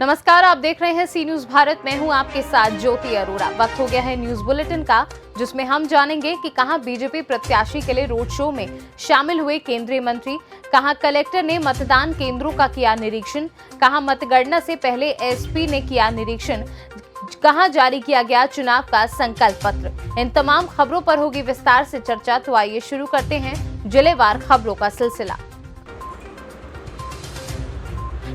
नमस्कार, आप देख रहे हैं सी न्यूज भारत। मैं हूं आपके साथ ज्योति अरोड़ा। वक्त हो गया है न्यूज बुलेटिन का, जिसमें हम जानेंगे कि कहां बीजेपी प्रत्याशी के लिए रोड शो में शामिल हुए केंद्रीय मंत्री, कहां कलेक्टर ने मतदान केंद्रों का किया निरीक्षण, कहां मतगणना से पहले एसपी ने किया निरीक्षण, कहां जारी किया गया चुनाव का संकल्प पत्र। इन तमाम खबरों पर होगी विस्तार से चर्चा। तो आइए शुरू करते हैं जिलेवार खबरों का सिलसिला।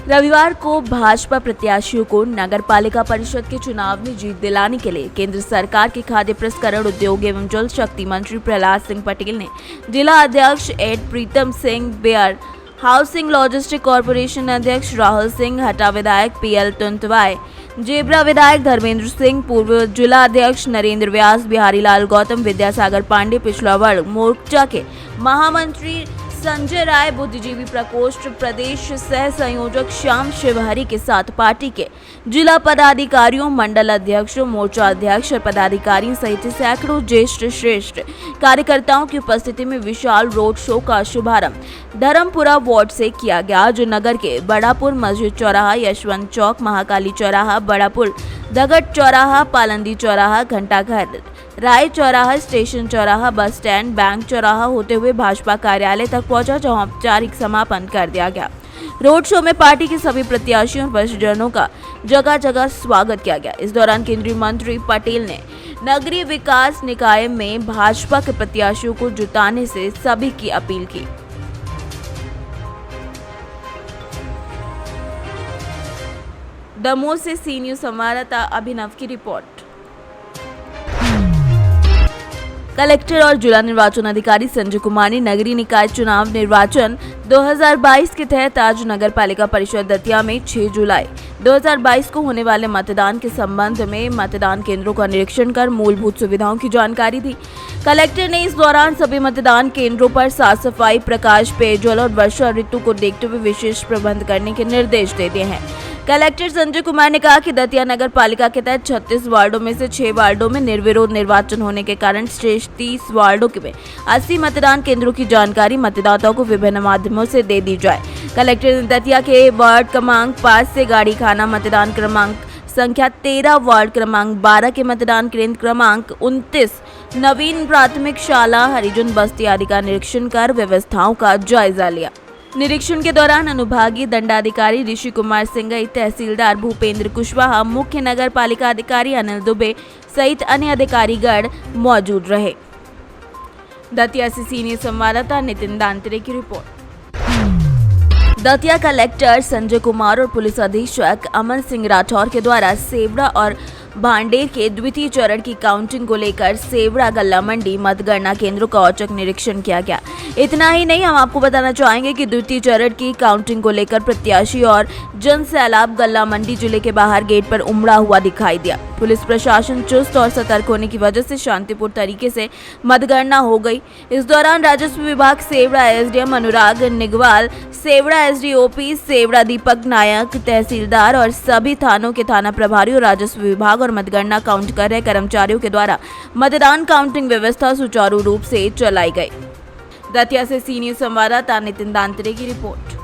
रविवार को भाजपा प्रत्याशियों को नगर पालिका परिषद के चुनाव में जीत दिलाने के लिए केंद्र सरकार के खाद्य प्रसंस्करण उद्योग एवं जल शक्ति मंत्री प्रहलाद सिंह पटेल ने जिला अध्यक्ष एड प्रीतम सिंह बेयर, हाउसिंग लॉजिस्टिक कॉरपोरेशन अध्यक्ष राहुल सिंह, हटा विधायक पीएल टुंटवाई, जेबरा विधायक धर्मेंद्र सिंह, पूर्व जिला अध्यक्ष नरेंद्र व्यास, बिहारी लाल गौतम, विद्यासागर पांडे, पिछड़ा वर्ग मोर्चा के महामंत्री संजय राय, बुद्धिजीवी प्रकोष्ठ प्रदेश सह संयोजक श्याम शिवहरी के साथ पार्टी के जिला पदाधिकारियों, मंडल अध्यक्षों, मोर्चा अध्यक्ष और पदाधिकारियों सहित सैकड़ों ज्येष्ठ श्रेष्ठ कार्यकर्ताओं की उपस्थिति में विशाल रोड शो का शुभारंभ धर्मपुरा वार्ड से किया गया, जो नगर के बड़ापुर, मस्जिद चौराहा, यशवंत चौक, महाकाली चौराहा, बड़ापुर, दगट चौराहा, पालंदी चौराहा, घंटाघर, राय चौराहा, स्टेशन चौराहा, बस स्टैंड, बैंक चौराहा होते हुए भाजपा कार्यालय तक पहुंचा, जहां औपचारिक समापन कर दिया गया। रोड शो में पार्टी के सभी प्रत्याशियों और वरिष्ठजनों का जगह जगह स्वागत किया गया। इस दौरान केंद्रीय मंत्री पटेल ने नगरीय विकास निकाय में भाजपा के प्रत्याशियों को जुटाने से सभी की अपील की। दमोह से सी न्यूज संवाददाता अभिनव की रिपोर्ट। कलेक्टर और जिला निर्वाचन अधिकारी संजय कुमार ने नगरीय निकाय चुनाव निर्वाचन 2022 के तहत आज नगर पालिका परिषद दतिया में 6 जुलाई 2022 को होने वाले मतदान के संबंध में मतदान केंद्रों का निरीक्षण कर मूलभूत सुविधाओं की जानकारी दी। कलेक्टर ने इस दौरान सभी मतदान केंद्रों पर साफ सफाई, प्रकाश, पेयजल और वर्षा ऋतु को देखते हुए विशेष प्रबंध करने के निर्देश दे दिए हैं। कलेक्टर संजय कुमार ने कहा कि दतिया नगर पालिका के तहत 36 वार्डों में से 6 वार्डों में निर्विरोध निर्वाचन होने के कारण शेष 30 वार्डों में 80 मतदान केंद्रों की जानकारी मतदाताओं को विभिन्न माध्यमों से दे दी जाए। कलेक्टर ने दतिया के वार्ड क्रमांक 5 से गाड़ी खाना, मतदान क्रमांक संख्या 13, वार्ड क्रमांक 12 के मतदान केंद्र क्रमांक 29, नवीन प्राथमिक शाला, हरिजन बस्ती आदि का निरीक्षण कर व्यवस्थाओं का जायजा लिया। निरीक्षण के दौरान अनुभागीय दंडाधिकारी ऋषि कुमार सिंह, तहसीलदार भूपेंद्र कुशवाहा, मुख्य नगर पालिका अधिकारी अनिल दुबे सहित अन्य अधिकारीगण मौजूद रहे। दतिया से सीनियर संवाददाता नितिन दांतरे की रिपोर्ट। दतिया कलेक्टर संजय कुमार और पुलिस अधीक्षक अमन सिंह राठौर के द्वारा सेवड़ा और भांडेर के द्वितीय चरण की काउंटिंग को लेकर सेवड़ा गल्ला मंडी मतगणना केंद्रों का औचक निरीक्षण किया गया। इतना ही नहीं, हम आपको बताना चाहेंगे कि द्वितीय चरण की काउंटिंग को लेकर प्रत्याशी और जन सैलाब गल्ला मंडी जिले के बाहर गेट पर उमड़ा हुआ दिखाई दिया। पुलिस प्रशासन चुस्त और सतर्क होने की वजह से शांतिपूर्ण तरीके से मतगणना हो गई। इस दौरान राजस्व विभाग सेवड़ा एसडीएम अनुराग निगवाल, सेवड़ा एसडीओपी सेवड़ा दीपक नायक, तहसीलदार और सभी थानों के थाना प्रभारी और राजस्व विभाग और मतगणना काउंट कर रहे कर्मचारियों के द्वारा मतदान काउंटिंग व्यवस्था सुचारू रूप से चलाई गई। दतिया से सीनियर संवाददाता नितिन दांतरे की रिपोर्ट।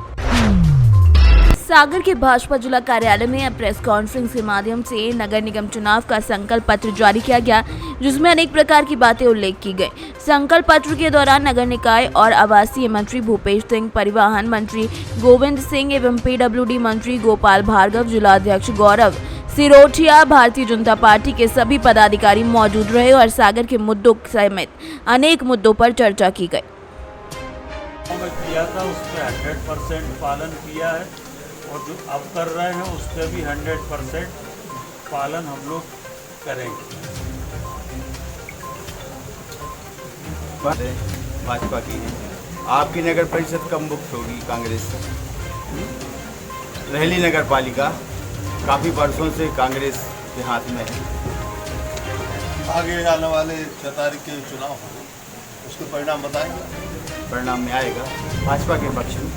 सागर के भाजपा जिला कार्यालय में प्रेस कॉन्फ्रेंस के माध्यम से नगर निगम चुनाव का संकल्प पत्र जारी किया गया, जिसमें अनेक प्रकार की बातें उल्लेख की गई। संकल्प पत्र के दौरान नगर निकाय और आवासीय मंत्री भूपेश सिंह, परिवहन मंत्री गोविंद सिंह एवं पीडब्ल्यूडी मंत्री गोपाल भार्गव, जिला अध्यक्ष गौरव सिरोठिया, भारतीय जनता पार्टी के सभी पदाधिकारी मौजूद रहे और सागर के मुद्दों समेत अनेक मुद्दों पर चर्चा की गई। किया था उस पर 100% पालन किया है और जो अब कर रहे हैं उस पर भी 100% पालन हम लोग करेंगे। भाजपा की है। आपकी नगर परिषद कब मुक्त होगी कांग्रेस से? रहली नगर पालिका काफ़ी वर्षों से कांग्रेस के हाथ में है। आगे आने वाले 6 तारीख के चुनाव होंगे, उसके परिणाम बताएंगे। परिणाम में आएगा भाजपा के पक्ष में।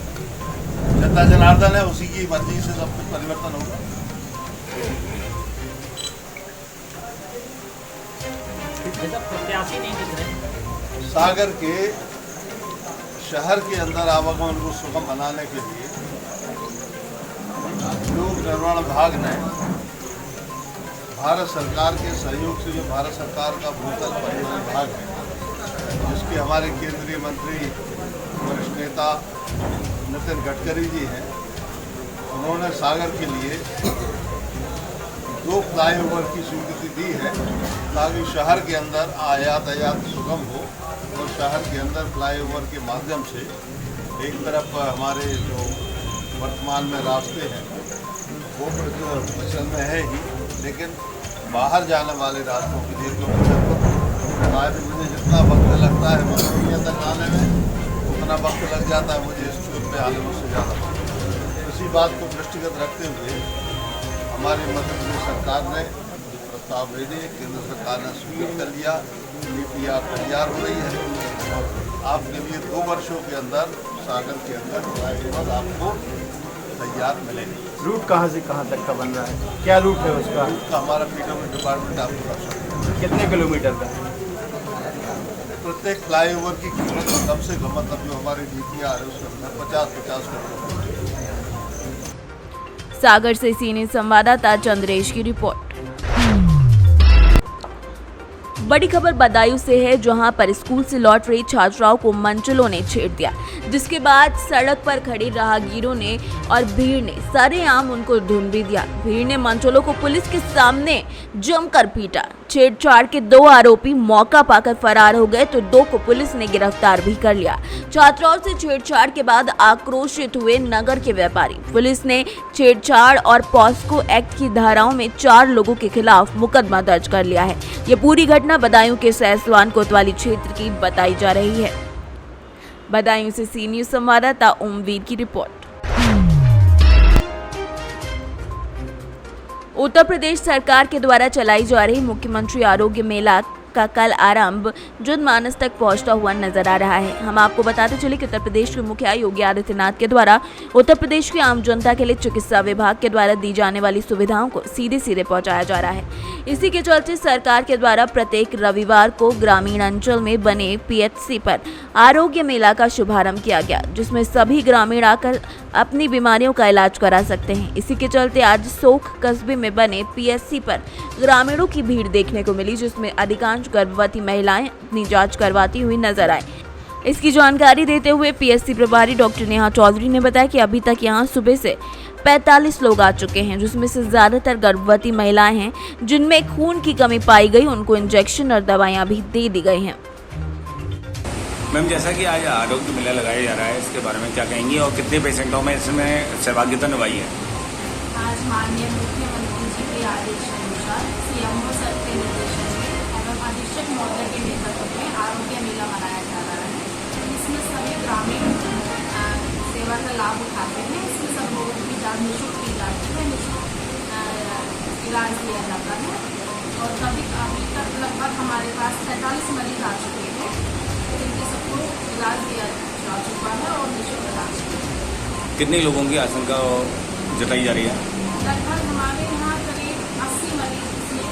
जनता जनार्दन है, उसी की मर्जी से सब कुछ परिवर्तन होगा। प्रत्याशी नहीं दिख रहे। सागर के शहर के अंदर आवागमन को सुगम बनाने के लिए लोक निर्माण विभाग ने भारत सरकार के सहयोग से, जो भारत सरकार का भूतल परिवहन विभाग है, जिसके हमारे केंद्रीय मंत्री वरिष्ठ नेता नितिन गडकरी जी हैं, उन्होंने सागर के लिए 2 फ्लाईओवर की स्वीकृति दी है ताकि शहर के अंदर आयात सुगम हो और शहर के अंदर फ्लाईओवर के माध्यम से एक तरफ हमारे जो वर्तमान में रास्ते हैं वो प्रचलन में है ही, लेकिन बाहर जाने वाले रास्तों के लिए क्योंकि मुझे जितना वक्त लगता है मसूरिया तक आने में, उतना वक्त लग जाता है मुझे इस ट्रिप पे आने में उससे ज़्यादा। इसी बात को दृष्टिगत रखते हुए हमारी मध्य प्रदेश सरकार ने जो प्रस्ताव भेजे, केंद्र सरकार ने स्वीकृत कर लिया, DPR तैयार हो रही है और आपके लिए 2 वर्षों के अंदर सागर के अंदर फ्लाईओवर आपको तैयार मिलेंगे। रूट कहाँ से कहाँ तक का बन रहा है, क्या रूट है उसका? रूट का हमारा PWD डिपार्टमेंट आपको बता सकता है। कितने किलोमीटर का? प्रत्येक फ्लाईओवर की कीमत कम से कम, मतलब जो हमारी DPR है उसके अंदर 50 करोड़। सागर से सीनियर संवाददाता चंद्रेश की रिपोर्ट। बड़ी खबर बदायूं से है, जहां पर स्कूल से लौट रही छात्राओं को मनचलों ने छेड़ दिया, जिसके बाद सड़क पर खड़े राहगीरों ने और भीड़ ने सरेआम उनको धुन भी दिया। भीड़ ने मनचलों को पुलिस के सामने जमकर पीटा। छेड़छाड़ के 2 आरोपी मौका पाकर फरार हो गए तो 2 को पुलिस ने गिरफ्तार भी कर लिया। छात्राओं से छेड़छाड़ के बाद आक्रोशित हुए नगर के व्यापारी। पुलिस ने छेड़छाड़ और पॉस्को एक्ट की धाराओं में 4 लोगों के खिलाफ मुकदमा दर्ज कर लिया है। ये पूरी घटना बदायूं के सैसवान कोतवाली क्षेत्र की बताई जा रही है। बदायूं से सी न्यूज संवाददाता ओमवीर की रिपोर्ट। उत्तर प्रदेश सरकार के द्वारा चलाई जा रही मुख्यमंत्री आरोग्य मेला का कल आरंभ जनमानस तक पहुंचता हुआ नजर आ रहा है। हम आपको बताते चले कि उत्तर प्रदेश के मुखिया योगी आदित्यनाथ के द्वारा उत्तर प्रदेश की आम जनता के लिए चिकित्सा विभाग के द्वारा दी जाने वाली सुविधाओं को सीधे सीधे पहुंचाया जा रहा है। इसी के चलते सरकार के द्वारा प्रत्येक रविवार को ग्रामीण अंचल में बने PHC पर आरोग्य मेला का शुभारंभ किया गया, जिसमें सभी ग्रामीण आकर अपनी बीमारियों का इलाज करा सकते हैं। इसी के चलते आज सोख कस्बे में बने PHC पर ग्रामीणों की भीड़ देखने को मिली, जिसमें अधिकांश गर्भवती महिलाएं अपनी जांच करवाती हुई नजर आए। इसकी जानकारी देते हुए PHC प्रभारी डॉक्टर नेहा चौधरी ने बताया कि अभी तक यहां सुबह से 45 लोग आ चुके हैं, जिसमें से ज्यादातर गर्भवती महिलाएं हैं जिनमें खून की कमी पाई गई। उनको इंजेक्शन और दवाइयां भी दे दी गई हैं। मैम, जैसा कि आज आरोग्य मेला लगाया जा रहा है, इसके बारे में क्या कहेंगी और कितने पेशेंटों में इसमें सहभागिता निभाई है? आज माननीय मुख्यमंत्री जी के आदेश अनुसार CMO सर के निर्देशन में एवं अधीक्षक महोदय के नेतृत्व में आरोग्य मेला मनाया जा रहा है। इसमें सभी ग्रामीण सेवा का लाभ उठाते हैं। इसमें सब लोगों की जांच निःशुल्क की जाती है, निःशुल्क इलाज दिया जाता है। और अभी तक लगभग हमारे पास 45 मरीज आ चुके हैं, जिनके सबको इलाज दिया जा चुका है और निःशुल्क इलाज। कितने लोगों की आशंका जताई जा रही है? लगभग हमारे यहाँ करीब 80 मरीज इसमें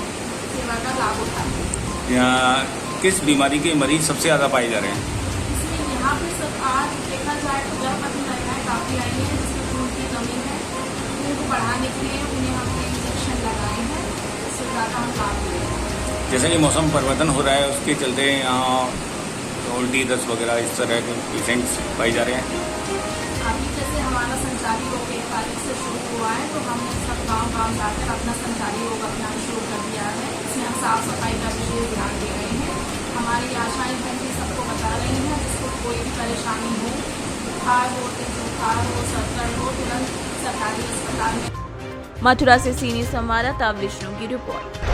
सेवा का लाभ उठाते हैं। यहाँ किस बीमारी के मरीज सबसे ज़्यादा पाए जा रहे हैं? इसमें यहाँ पे सब आज देखा जाए तो गर्भवती महिलाएं काफ़ी आई हैं, जिसमें खून की कमी है। खून को बढ़ाने के लिए उन्हें हमने इंजेक्शन लगाए हैं, इससे ज़्यादा हम लाभ ले रहे हैं। जैसे कि मौसम परिवर्तन हो रहा है, उसके चलते यहाँ उल्टी दस्त वगैरह इस तरह के पेशेंट्स पाए जा रहे हैं। अभी जैसे हमारा संचारी रोग 1 तारीख से शुरू हुआ है, तो हमने सब गांव जाकर अपना संचारी रोग अभियान शुरू कर दिया है। इसमें हम साफ सफाई का विशेष ध्यान दे रहे हैं। हमारी आशाएं बहनें सबको बता रही हैं, जिसको कोई भी परेशानी हो, बुखार हो, बुखार हो, सर्दी हो, तुरंत सरकारी अस्पताल में। मथुरा से सीनियर संवाददाता विष्णु की रिपोर्ट।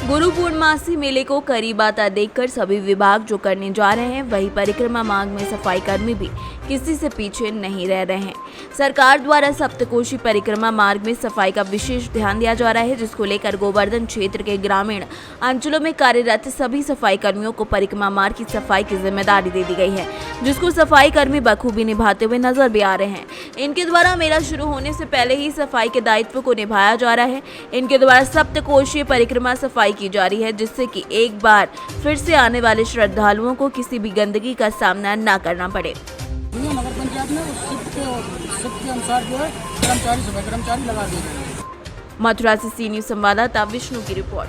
गुरु पूर्णमासी मेले को करीब आता देखकर सभी विभाग जो करने जा रहे हैं, वही परिक्रमा मार्ग में सफाई कर्मी भी किसी से पीछे नहीं रह रहे हैं। सरकार द्वारा सप्तकोशी परिक्रमा मार्ग में सफाई का विशेष ध्यान दिया जा रहा है, जिसको लेकर गोवर्धन क्षेत्र के ग्रामीण अंचलों में कार्यरत सभी सफाई कर्मियों को परिक्रमा मार्ग की सफाई की जिम्मेदारी दे दी गई है, जिसको सफाई कर्मी बखूबी निभाते हुए नजर भी आ रहे हैं। इनके द्वारा मेला शुरू होने से पहले ही सफाई के दायित्व को निभाया जा रहा है। इनके द्वारा सप्तकोशीय परिक्रमा सफाई की जा रही है, जिससे कि एक बार फिर से आने वाले श्रद्धालुओं को किसी भी गंदगी का सामना न करना पड़े। नगर पंचायत में उस शिफ्ट के अनुसार जो है कर्मचारी सफाई कर्मचारी लगा दिए गए हैं। मथुरा से सी न्यूज संवाददाता विष्णु की रिपोर्ट।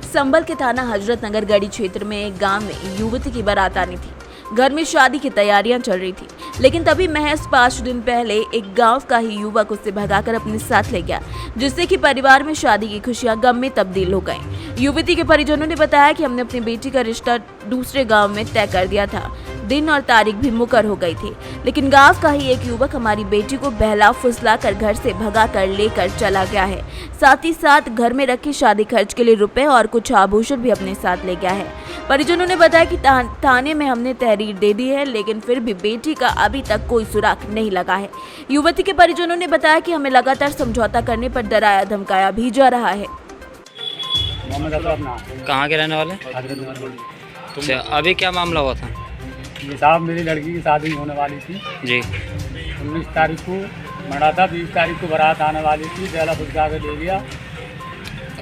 संभल के थाना हजरत नगर गढ़ी क्षेत्र में एक गांव में युवती की बारात आनी थी। घर में शादी की तैयारियां चल रही थी, लेकिन तभी महज 5 दिन पहले एक गांव का ही युवक उससे भगाकर अपने साथ ले गया, जिससे कि परिवार में शादी की खुशियां गम में तब्दील हो गईं। युवती के परिजनों ने बताया कि हमने अपनी बेटी का रिश्ता दूसरे गांव में तय कर दिया था। दिन और तारीख भी मुकर हो गई थी, लेकिन गांव का ही एक युवक हमारी बेटी को बहला फुसला कर घर से भगा कर लेकर चला गया है। साथ ही साथ घर में रखे शादी खर्च के लिए रुपए और कुछ आभूषण भी अपने साथ ले गया है। परिजनों ने बताया कि थाने में हमने तहरीर दे दी है, लेकिन फिर भी बेटी का अभी तक कोई सुराग नहीं लगा है। युवती के परिजनों ने बताया कि हमें लगातार समझौता करने पर डराया धमकाया भी जा रहा है। कहाँ के रहने वाले? अच्छा, अभी क्या मामला हुआ था? ये साहब, मेरी लड़की की शादी होने वाली थी जी। 19 तारीख को मना था, 20 तारीख को बारात आने वाली थी। बेला फुसला के ले गया।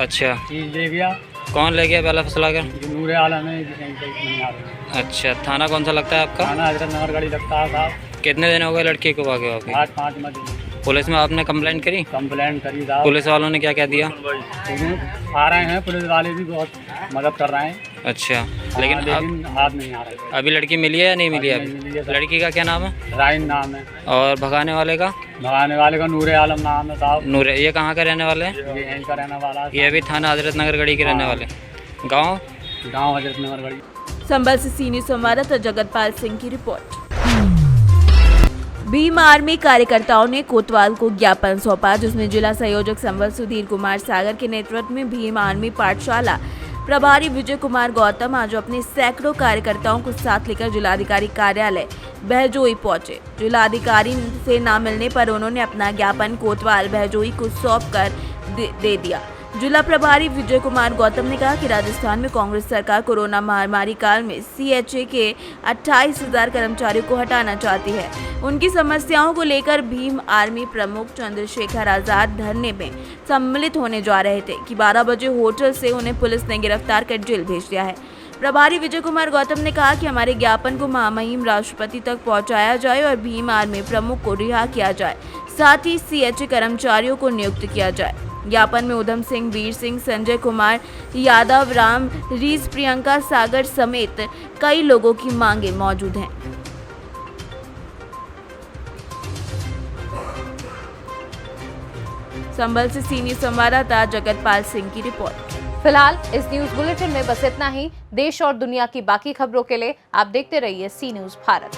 अच्छा, चीज ले गया। कौन ले गया बेला फुसला कर? जो नूरे आलम है, नहीं आ रहे। अच्छा, थाना कौन सा लगता है आपका? थाना हजरत नगर गढ़ी लगता है साहब। कितने दिन हो गए लड़की को भागे हुए? आज 5 महीने। पुलिस में आपने कंप्लेंट करी? कंप्लेंट करी साहब। पुलिस वालों ने क्या क्या दिया? आ रहे हैं, पुलिस वाले भी बहुत मदद कर रहे हैं। अच्छा, लेकिन हाथ नहीं आ रहे। अभी लड़की मिली है या नहीं मिली है? नहीं मिली है। लड़की का क्या नाम है? राइन नाम है। और भगाने वाले का? भगाने वाले का नूरे आलम नाम है साहब। नूरे, ये कहाँ का रहने वाले हैं? ये यहीं का रहने वाला है। ये भी थाना हजरत नगर गढ़ी के रहने वाले? गाँव हजरत नगर गढ़ी। संभल से सी न्यूज संवाददाता जगतपाल सिंह की रिपोर्ट। भीम आर्मी कार्यकर्ताओं ने कोतवाल को ज्ञापन सौंपा, जिसमें जिला संयोजक संभल सुधीर कुमार सागर के नेतृत्व में भीम आर्मी पाठशाला प्रभारी विजय कुमार गौतम आज अपने सैकड़ों कार्यकर्ताओं को साथ लेकर जिलाधिकारी कार्यालय बहजोई पहुंचे। जिलाधिकारी से न मिलने पर उन्होंने अपना ज्ञापन कोतवाल बहजोई को सौंप कर दे दिया। जिला प्रभारी विजय कुमार गौतम ने कहा कि राजस्थान में कांग्रेस सरकार कोरोना महामारी काल में CHA के 28,000 कर्मचारियों को हटाना चाहती है। उनकी समस्याओं को लेकर भीम आर्मी प्रमुख चंद्रशेखर आजाद धरने में सम्मिलित होने जा रहे थे कि 12 बजे होटल से उन्हें पुलिस ने गिरफ्तार कर जेल भेज दिया है। प्रभारी विजय कुमार गौतम ने कहा कि हमारे ज्ञापन को महामहिम राष्ट्रपति तक पहुंचाया जाए और भीम आर्मी प्रमुख को रिहा किया जाए, साथ ही CHA कर्मचारियों को नियुक्त किया जाए। ज्ञापन में उधम सिंह, वीर सिंह, संजय कुमार यादव, राम रीस, प्रियंका सागर समेत कई लोगों की मांगे मौजूद हैं। संभल से सी न्यूज संवाददाता जगतपाल सिंह की रिपोर्ट। फिलहाल इस न्यूज बुलेटिन में बस इतना ही। देश और दुनिया की बाकी खबरों के लिए आप देखते रहिए सी न्यूज भारत।